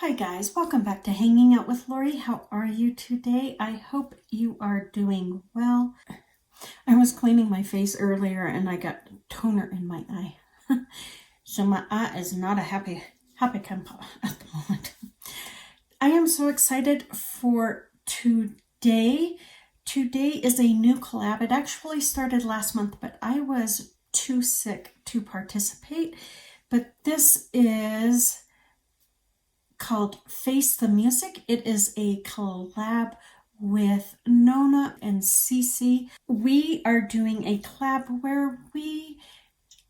Hi guys, welcome back to Hanging Out with Lori. How are you today? I hope you are doing well. I was cleaning my face earlier and I got toner in my eye. So my eye is not a happy camper at the moment. I am so excited for today. Today is a new collab. It actually started last month, but I was too sick to participate. But this is called Face the Music. It is a collab with Nona and CeCe. We are doing a collab where we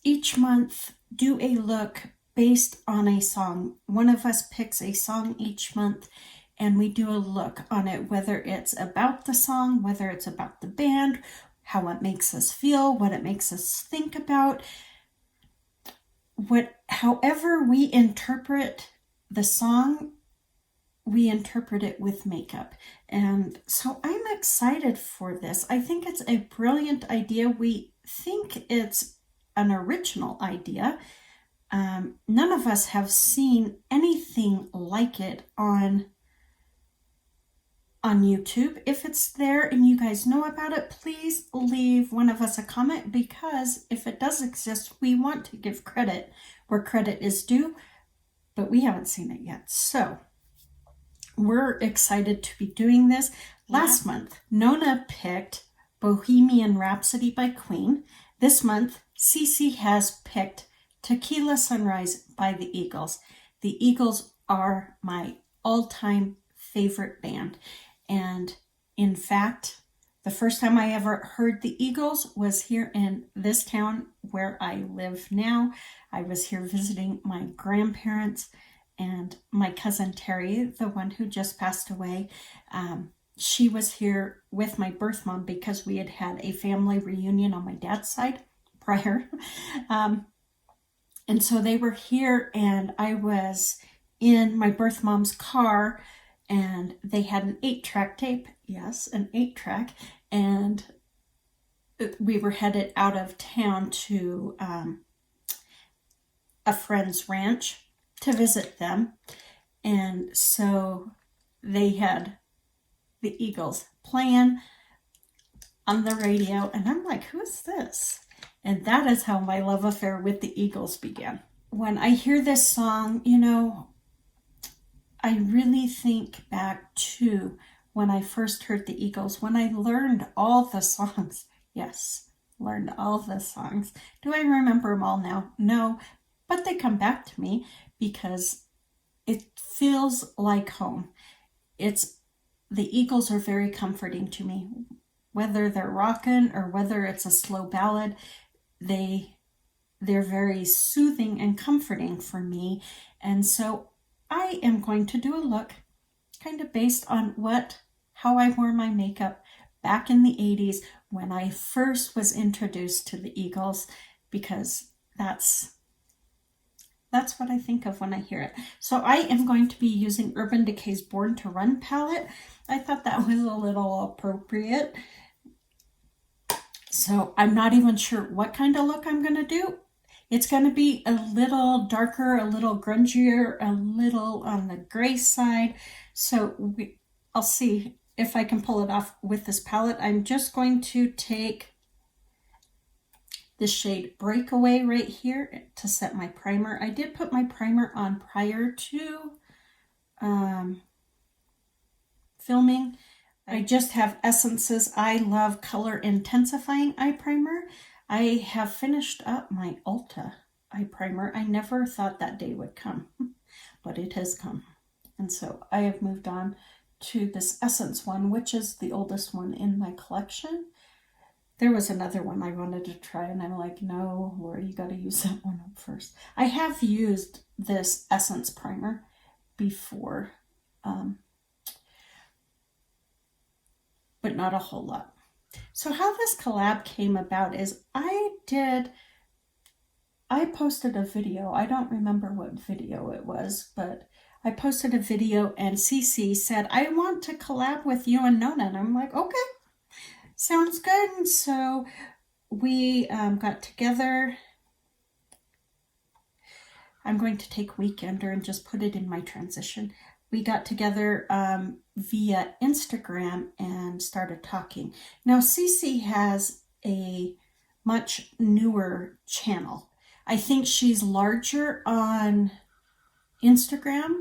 each month do a look based on a song. One of us picks a song each month and we do a look on it, whether it's about the song, whether it's about the band, how it makes us feel, what it makes us think about. However we interpret the song, we interpret it with makeup. And so I'm excited for this. I think it's a brilliant idea. We think it's an original idea. None of us have seen anything like it on YouTube. If it's there and you guys know about it, please leave one of us a comment, because if it does exist, we want to give credit where credit is due. But we haven't seen it yet. So we're excited to be doing this. Last month, Nona picked Bohemian Rhapsody by Queen. This month, CeCe has picked Tequila Sunrise by the Eagles. The Eagles are my all-time favorite band. And in fact, the first time I ever heard the Eagles was here in this town where I live now. I was here visiting my grandparents, and my cousin Terry, the one who just passed away, she was here with my birth mom because we had had a family reunion on my dad's side prior. And so they were here, and I was in my birth mom's car, and they had an 8-track tape. Yes, an 8-track. And we were headed out of town to a friend's ranch to visit them. And so they had the Eagles playing on the radio. And I'm like, who is this? And that is how my love affair with the Eagles began. When I hear this song, I really think back to when I first heard the Eagles, when I learned all the songs. Yes, learned all the songs. Do I remember them all now? No, but they come back to me because it feels like home. The Eagles are very comforting to me. Whether they're rockin' or whether it's a slow ballad, they're very soothing and comforting for me. And so I am going to do a look kind of based on how I wore my makeup back in the 80s when I first was introduced to the Eagles, because that's what I think of when I hear it. So I am going to be using Urban Decay's Born to Run palette. I thought that was a little appropriate. So I'm not even sure what kind of look I'm going to do. It's going to be a little darker, a little grungier, a little on the gray side. So I'll see if I can pull it off with this palette. I'm just going to take the shade Breakaway right here to set my primer. I did put my primer on prior to filming. I just have Essence's I Love Color Intensifying Eye Primer. I have finished up my Ulta eye primer. I never thought that day would come, but it has come. And so I have moved on to this Essence one, which is the oldest one in my collection. There was another one I wanted to try, and I'm like, no, Lori, you got to use that one up first. I have used this Essence primer before, but not a whole lot. So how this collab came about is I posted a video. I don't remember what video it was, but I posted a video and CeCe said, I want to collab with you and Nona. And I'm like, okay, sounds good. And so we got together. I'm going to take Weekender and just put it in my transition. We got together via Instagram and started talking. Now, CeCe has a much newer channel. I think she's larger on Instagram,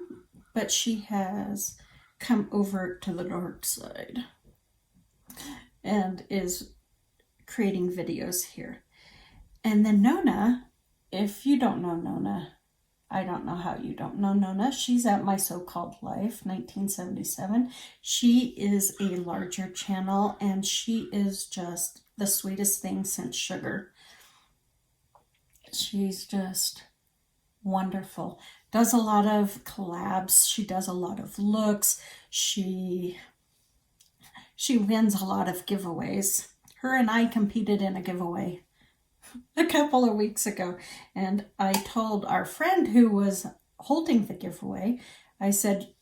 but she has come over to the dark side and is creating videos here. And then Nona, if you don't know Nona, I don't know how you don't know Nona. She's at My So-Called Life, 1977. She is a larger channel, and she is just the sweetest thing since sugar. She's just wonderful. Does a lot of collabs. She does a lot of looks. She wins a lot of giveaways. Her and I competed in a giveaway a couple of weeks ago, and I told our friend who was holding the giveaway, I said,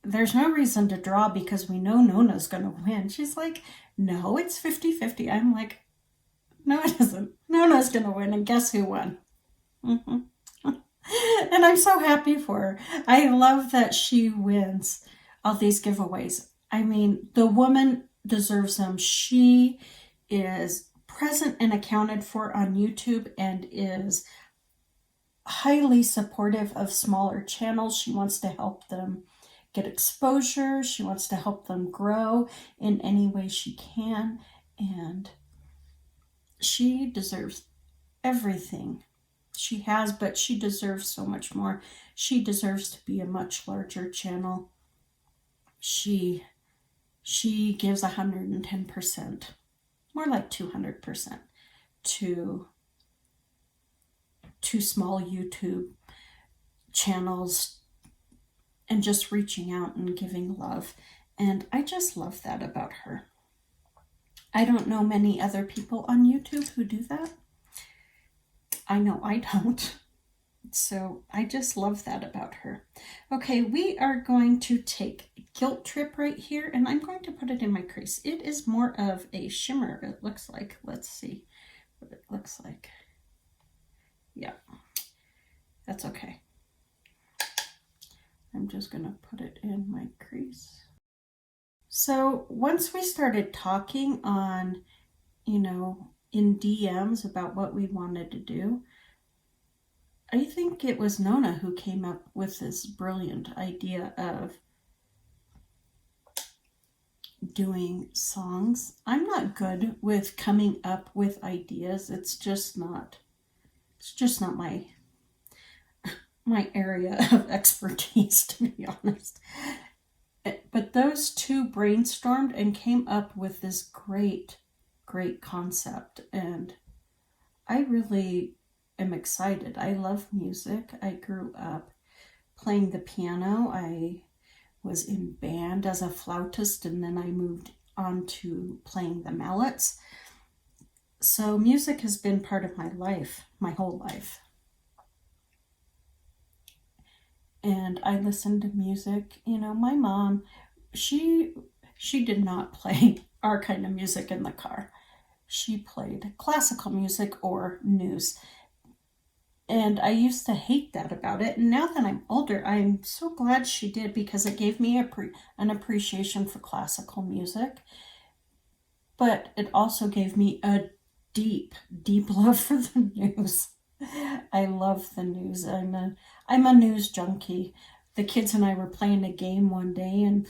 there's no reason to draw because we know Nona's going to win. She's like, no, it's 50-50. I'm like, no, it isn't. Nona's going to win, and guess who won? And I'm so happy for her. I love that she wins all these giveaways. I mean, the woman deserves them. She is present and accounted for on YouTube and is highly supportive of smaller channels. She wants to help them get exposure. She wants to help them grow in any way she can. And she deserves everything she has, but she deserves so much more. She deserves to be a much larger channel. She gives 110%. More like 200% to small YouTube channels and just reaching out and giving love. And I just love that about her. I don't know many other people on YouTube who do that. I know I don't. So I just love that about her. Okay, we are going to take Guilt Trip right here, and I'm going to put it in my crease. It is more of a shimmer, it looks like. Let's see what it looks like. Yeah, that's okay. I'm just going to put it in my crease. So once we started talking on, in DMs about what we wanted to do, I think it was Nona who came up with this brilliant idea of doing songs. I'm not good with coming up with ideas. It's just not my area of expertise, to be honest. But those two brainstormed and came up with this great concept, and I really am excited. I love music. I grew up playing the piano. I was in band as a flautist, and then I moved on to playing the mallets. So music has been part of my life, my whole life. And I listen to music. My mom, she did not play our kind of music in the car. She played classical music or news. And I used to hate that about it. And now that I'm older, I'm so glad she did, because it gave me an appreciation for classical music. But it also gave me a deep love for the news. I love the news. I'm a news junkie. The kids and I were playing a game one day, and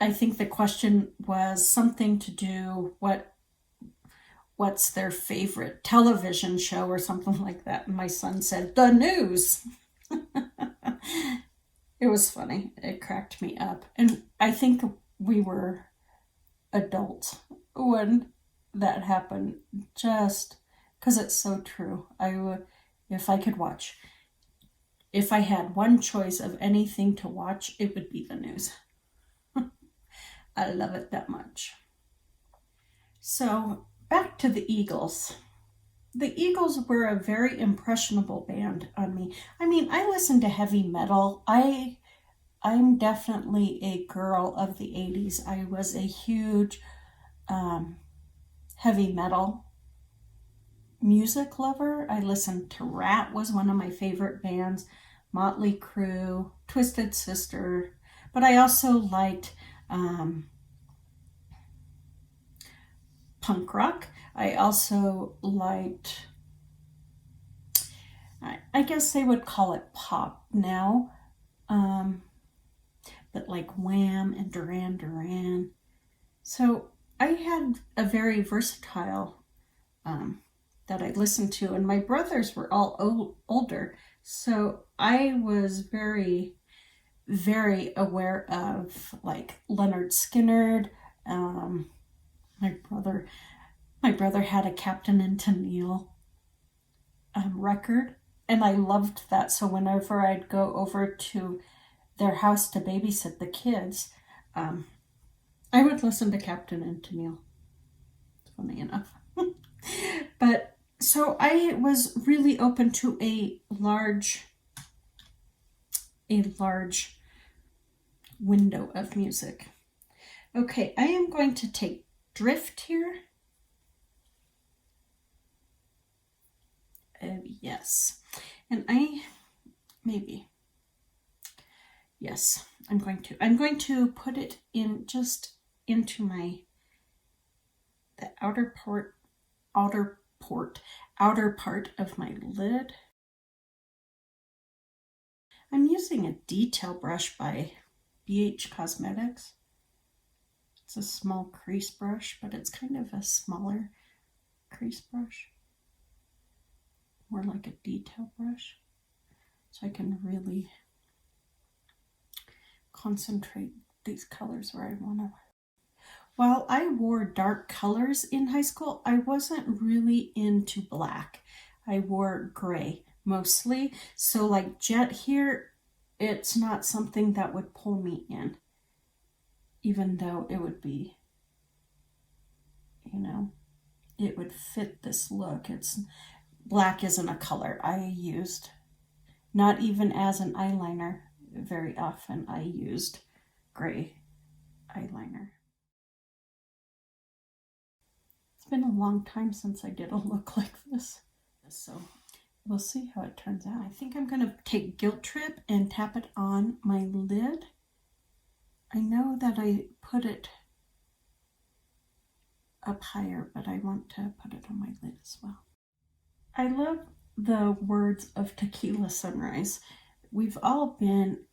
I think the question was something to do what's their favorite television show or something like that. And my son said, the news. It was funny. It cracked me up. And I think we were adults when that happened, just because it's so true. If I could watch, if I had one choice of anything to watch, it would be the news. I love it that much. So back to the Eagles. The Eagles were a very impressionable band on me. I mean, I listen to heavy metal. I'm definitely a girl of the 80s. I was a huge heavy metal music lover. I listened to Rat, was one of my favorite bands, Motley Crue, Twisted Sister, but I also liked punk rock. I also liked, I guess they would call it pop now, but like Wham and Duran Duran. So I had a very versatile that I listened to, and my brothers were all older, so I was very, very aware of like Leonard Skinner. My brother had a Captain and Tennille record, and I loved that. So whenever I'd go over to their house to babysit the kids, I would listen to Captain and Tennille. Funny enough. But so I was really open to a large window of music. Okay, I am going to take Drift here. Yes. And yes, I'm going to put it in just into the outer part of my lid. I'm using a detail brush by BH Cosmetics. It's a small crease brush, but it's kind of a smaller crease brush. More like a detail brush. So I can really concentrate these colors where I want to. While I wore dark colors in high school, I wasn't really into black. I wore gray mostly. So like jet here, it's not something that would pull me in, even though it would be, it would fit this look. Black isn't a color I used, not even as an eyeliner. Very often I used gray eyeliner. It's been a long time since I did a look like this, so we'll see how it turns out. I think I'm going to take Guilt Trip and tap it on my lid. I know that I put it up higher, but I want to put it on my lid as well. I love the words of Tequila Sunrise. We've all been,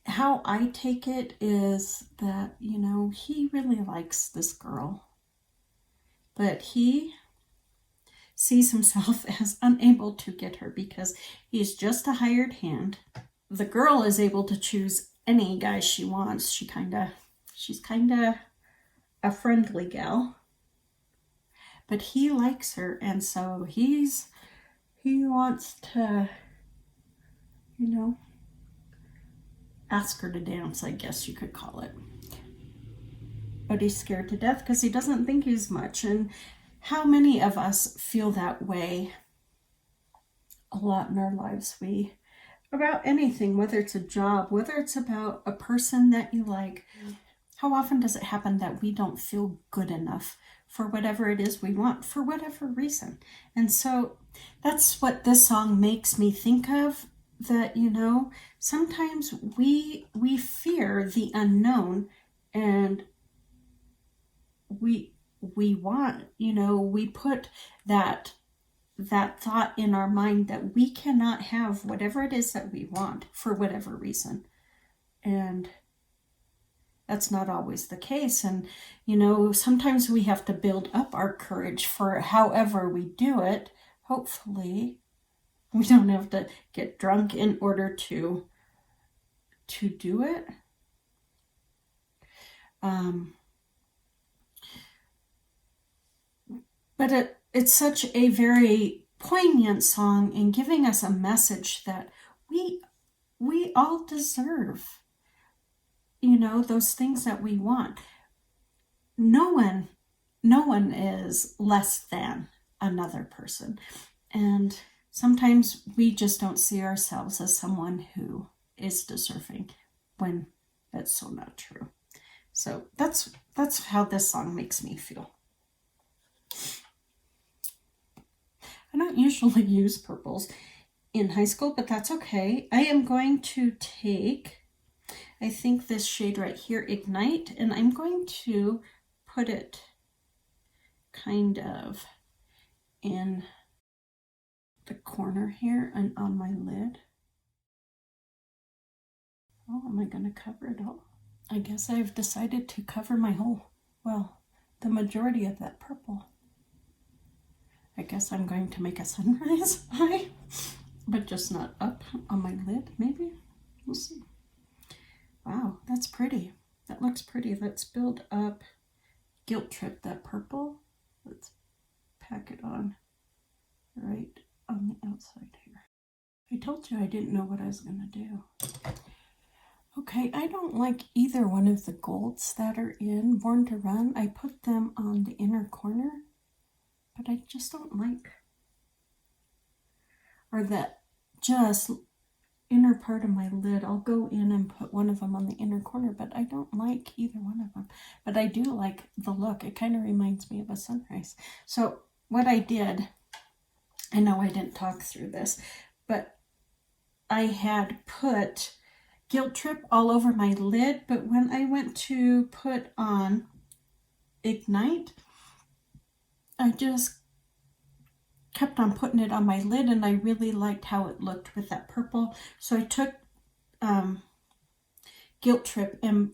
how I take it is that, he really likes this girl, but he sees himself as unable to get her because he's just a hired hand. The girl is able to choose any guy she wants. She's kind of a friendly gal, but he likes her, and so he wants to, ask her to dance, I guess you could call it. But he's scared to death because he doesn't think he's much. And how many of us feel that way a lot in our lives? About anything, whether it's a job, whether it's about a person that you like. How often does it happen that we don't feel good enough for whatever it is we want, for whatever reason? And so that's what this song makes me think of, that, sometimes we fear the unknown, and we want, we put that thought in our mind that we cannot have whatever it is that we want for whatever reason. And that's not always the case. And, sometimes we have to build up our courage for however we do it. Hopefully, we don't have to get drunk in order to do it. But it's such a very poignant song in giving us a message that we all deserve, those things that we want. No one is less than another person. And sometimes we just don't see ourselves as someone who is deserving, when that's so not true. So that's how this song makes me feel. I don't usually use purples in high school, but that's okay. I am going to take, I think, this shade right here, Ignite, and I'm going to put it kind of in the corner here and on my lid. Oh, am I going to cover it all? I guess I've decided to cover my whole, well, the majority of that purple. I guess I'm going to make a sunrise eye, but just not up on my lid, maybe? We'll see. Wow, that's pretty. That looks pretty. Let's build up Guilt Trip, that purple. Let's pack it on right on the outside here. I told you I didn't know what I was going to do. Okay, I don't like either one of the golds that are in Born to Run. I put them on the inner corner, but I just don't like, or that just inner part of my lid. I'll go in and put one of them on the inner corner, but I don't like either one of them. But I do like the look. It kind of reminds me of a sunrise. So what I did, I know I didn't talk through this, but I had put Guilt Trip all over my lid, but when I went to put on Ignite, I just kept on putting it on my lid, and I really liked how it looked with that purple. So I took Guilt Trip and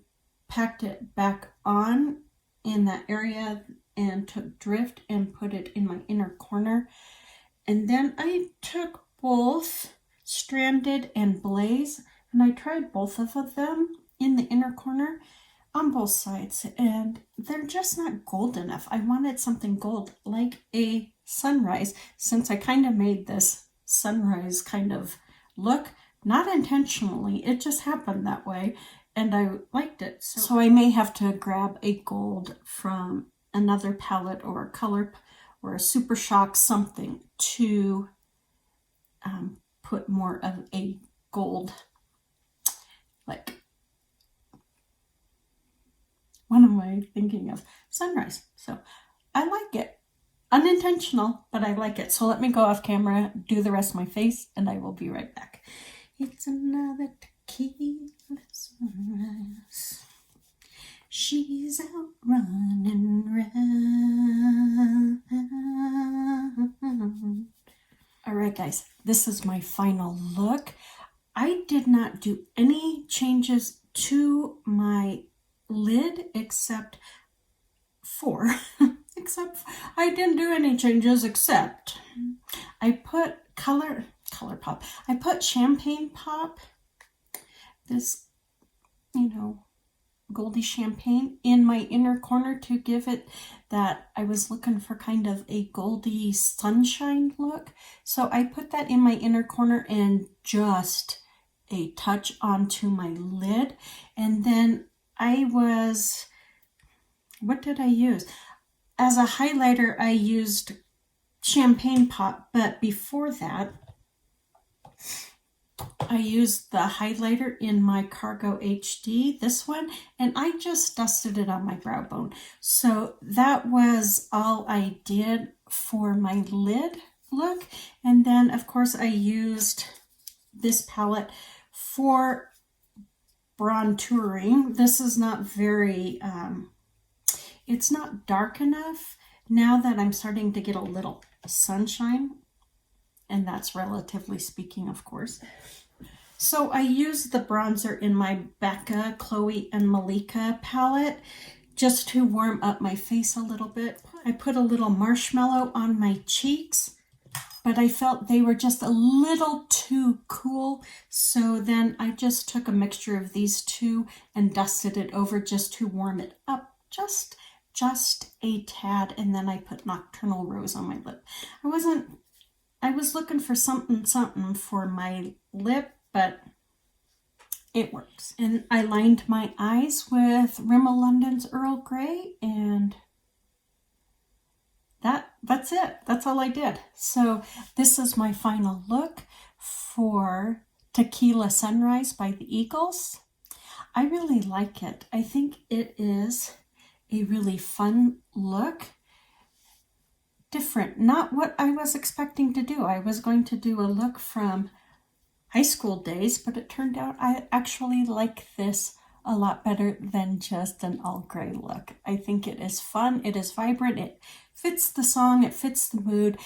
packed it back on in that area and took Drift and put it in my inner corner. And then I took both Stranded and Blaze, and I tried both of them in the inner corner on both sides, and they're just not gold enough. I wanted something gold, like a sunrise, since I kind of made this sunrise kind of look, not intentionally. It just happened that way, and I liked it. So I may have to grab a gold from another palette or a color or a Super Shock, something to put more of a gold, like, what am I thinking of? Sunrise. So I like it. Unintentional, but I like it. So let me go off camera, do the rest of my face, and I will be right back. It's another tequila sunrise. She's out running around. All right, guys, this is my final look. I did not do any changes to my lid except for, I didn't do any changes except I put color pop. I put champagne pop, this, goldy champagne, in my inner corner to give it that, I was looking for kind of a goldy sunshine look. So I put that in my inner corner and just a touch onto my lid. And then what did I use? As a highlighter, I used champagne pop, but before that, I used the highlighter in my Cargo HD, this one, and I just dusted it on my brow bone. So that was all I did for my lid look. And then, of course, I used this palette for bronzing. This is not very, it's not dark enough now that I'm starting to get a little sunshine, and that's relatively speaking, of course. So I used the bronzer in my Becca, Chloe, and Malika palette just to warm up my face a little bit. I put a little marshmallow on my cheeks, but I felt they were just a little too cool. So then I just took a mixture of these two and dusted it over just to warm it up just a tad. And then I put Nocturnal Rose on my lip. I was looking for something for my lip, but it works. And I lined my eyes with Rimmel London's Earl Grey, and that's it. That's all I did. So this is my final look for Tequila Sunrise by the Eagles. I really like it. I think it is a really fun look. different. Not what I was expecting to do. I was going to do a look from high school days, but it turned out I actually like this a lot better than just an all gray look. I think it is fun, it is vibrant, it fits the song, it fits the mood,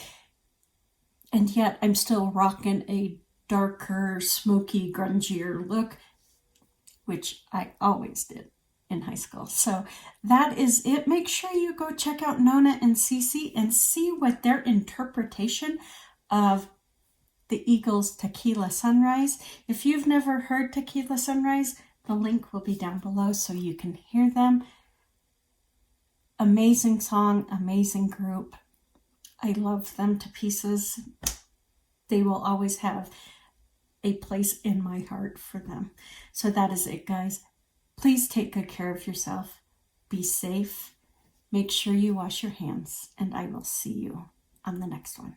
and yet I'm still rocking a darker, smoky, grungier look, which I always did in high school. So that is it. Make sure you go check out Nona and CeCe and see what their interpretation of the Eagles' Tequila Sunrise. If you've never heard Tequila Sunrise, the link will be down below so you can hear them. Amazing song, amazing group. I love them to pieces. They will always have a place in my heart for them. So that is it, guys. Please take good care of yourself. Be safe. Make sure you wash your hands, and I will see you on the next one.